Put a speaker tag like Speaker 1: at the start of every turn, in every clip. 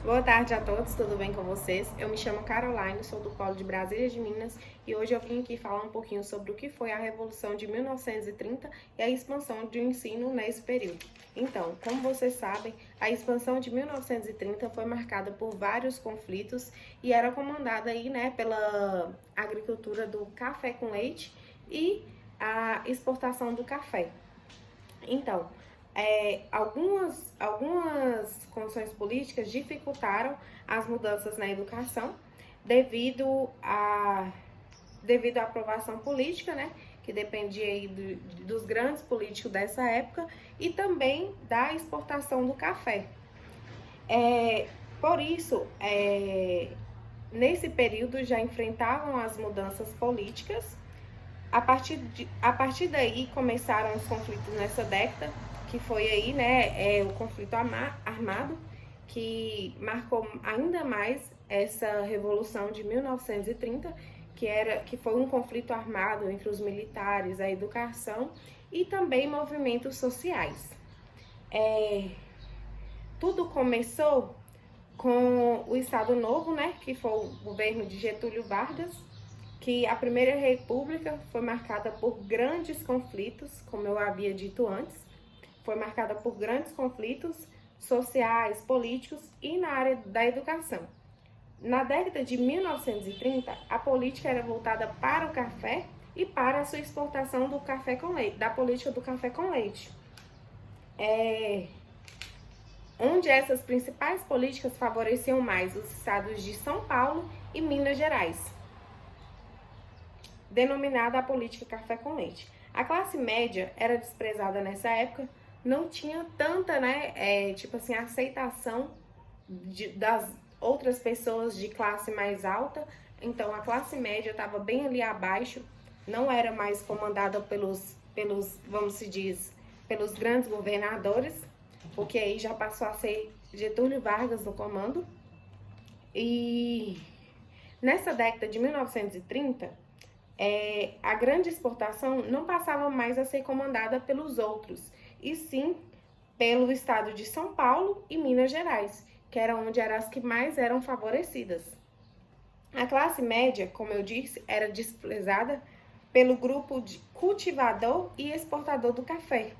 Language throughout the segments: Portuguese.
Speaker 1: Boa tarde a todos, tudo bem com vocês? Eu me chamo Caroline, sou do Polo de Brasília de Minas e hoje eu vim aqui falar um pouquinho sobre o que foi a Revolução de 1930 e a expansão do ensino nesse período. Então, como vocês sabem, a expansão de 1930 foi marcada por vários conflitos e era comandada aí, pela agricultura do café com leite e a exportação do café. Então, algumas condições políticas dificultaram as mudanças na educação devido devido à aprovação política, né, que dependia aí dos grandes políticos dessa época e também da exportação do café. É, por isso, nesse período já enfrentavam as mudanças políticas. A partir daí começaram os conflitos nessa década, que foi aí, o conflito armado, que marcou ainda mais essa revolução de 1930, que foi um conflito armado entre os militares, a educação e também movimentos sociais. Tudo começou com o Estado Novo, né, que foi o governo de Getúlio Vargas, que a Primeira República foi marcada por grandes conflitos, como eu havia dito antes, foi marcada por grandes conflitos sociais, políticos e na área da educação. Na década de 1930, a política era voltada para o café e para a sua exportação do café com leite, da política do café com leite. Onde essas principais políticas favoreciam mais os estados de São Paulo e Minas Gerais, denominada a política café com leite. A classe média era desprezada nessa época, não tinha tanta, aceitação das outras pessoas de classe mais alta, então a classe média estava bem ali abaixo, não era mais comandada vamos se diz, pelos grandes governadores, porque aí já passou a ser Getúlio Vargas no comando. E nessa década de 1930, a grande exportação não passava mais a ser comandada pelos outros, e sim pelo estado de São Paulo e Minas Gerais, que eram onde eram as que mais eram favorecidas. A classe média, como eu disse, era desprezada pelo grupo de cultivador e exportador do café.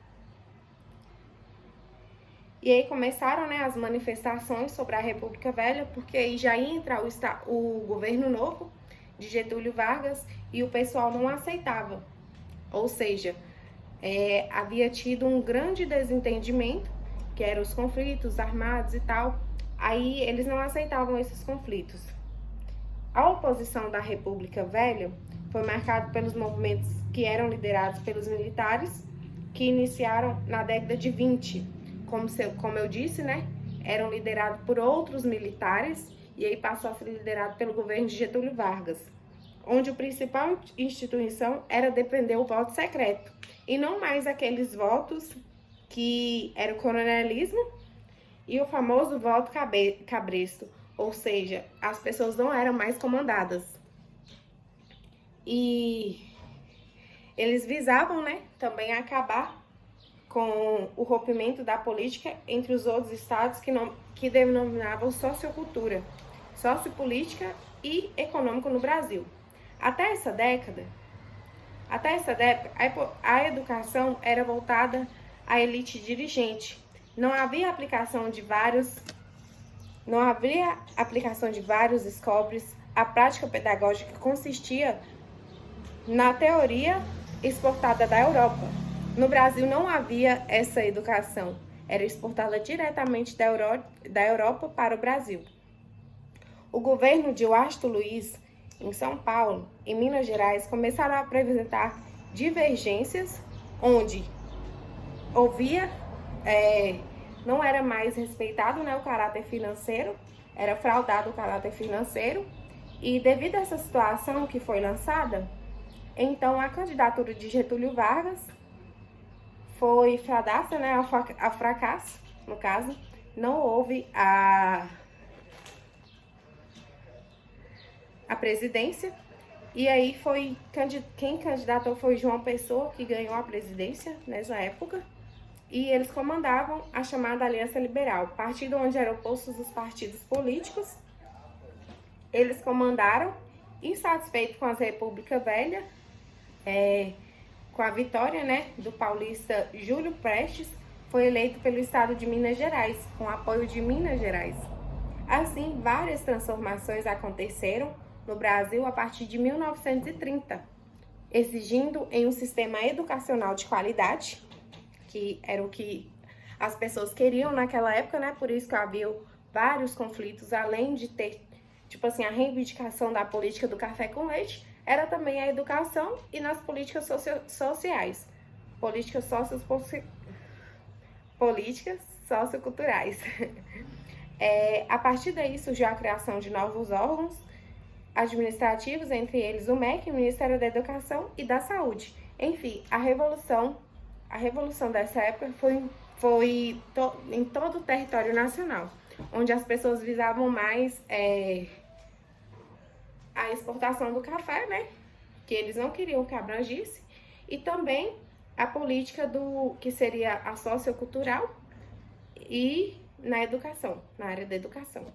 Speaker 1: E aí começaram, as manifestações sobre a República Velha, porque aí já ia entrar o governo novo de Getúlio Vargas e o pessoal não aceitava. Ou seja, havia tido um grande desentendimento, que eram os conflitos armados e tal. Aí eles não aceitavam esses conflitos. A oposição da República Velha foi marcada pelos movimentos que eram liderados pelos militares, que iniciaram na década de 20. Como eu disse, eram liderados por outros militares e aí passou a ser liderado pelo governo de Getúlio Vargas, onde a principal instituição era depender o voto secreto, e não mais aqueles votos que era o coronelismo e o famoso voto cabresto, ou seja, as pessoas não eram mais comandadas. E eles visavam, também acabar com o rompimento da política entre os outros estados que denominavam sociocultura, sociopolítica e econômico no Brasil. Até essa década, a educação era voltada à elite dirigente. Não havia aplicação de vários scopres. A prática pedagógica consistia na teoria exportada da Europa. No Brasil não havia essa educação, era exportada diretamente da Europa para o Brasil. O governo de Washington Luiz, em São Paulo e Minas Gerais, começaram a apresentar divergências, onde não era mais respeitado, o caráter financeiro, era fraudado o caráter financeiro, e devido a essa situação que foi lançada, então a candidatura de Getúlio Vargas foi fadada, ao fracasso. No caso, não houve a presidência, e aí quem candidatou foi João Pessoa, que ganhou a presidência nessa época, e eles comandavam a chamada Aliança Liberal, partido onde eram postos os partidos políticos. Eles comandaram, insatisfeitos com a República Velha, com a vitória, né, do paulista Júlio Prestes, foi eleito pelo estado de Minas Gerais, com apoio de Minas Gerais. Assim, várias transformações aconteceram no Brasil a partir de 1930, exigindo em um sistema educacional de qualidade, que era o que as pessoas queriam naquela época, né? Por isso que havia vários conflitos, além de ter, tipo assim, a reivindicação da política do café com leite, era também a educação e nas políticas sociais, políticas socioculturais. A partir daí surgiu a criação de novos órgãos administrativos, entre eles o MEC, o Ministério da Educação e da Saúde. Enfim, a revolução dessa época foi em todo o território nacional, onde as pessoas visavam mais a exportação do café, né? Que eles não queriam que abrangisse, e também a política que seria a sociocultural e na educação, na área da educação.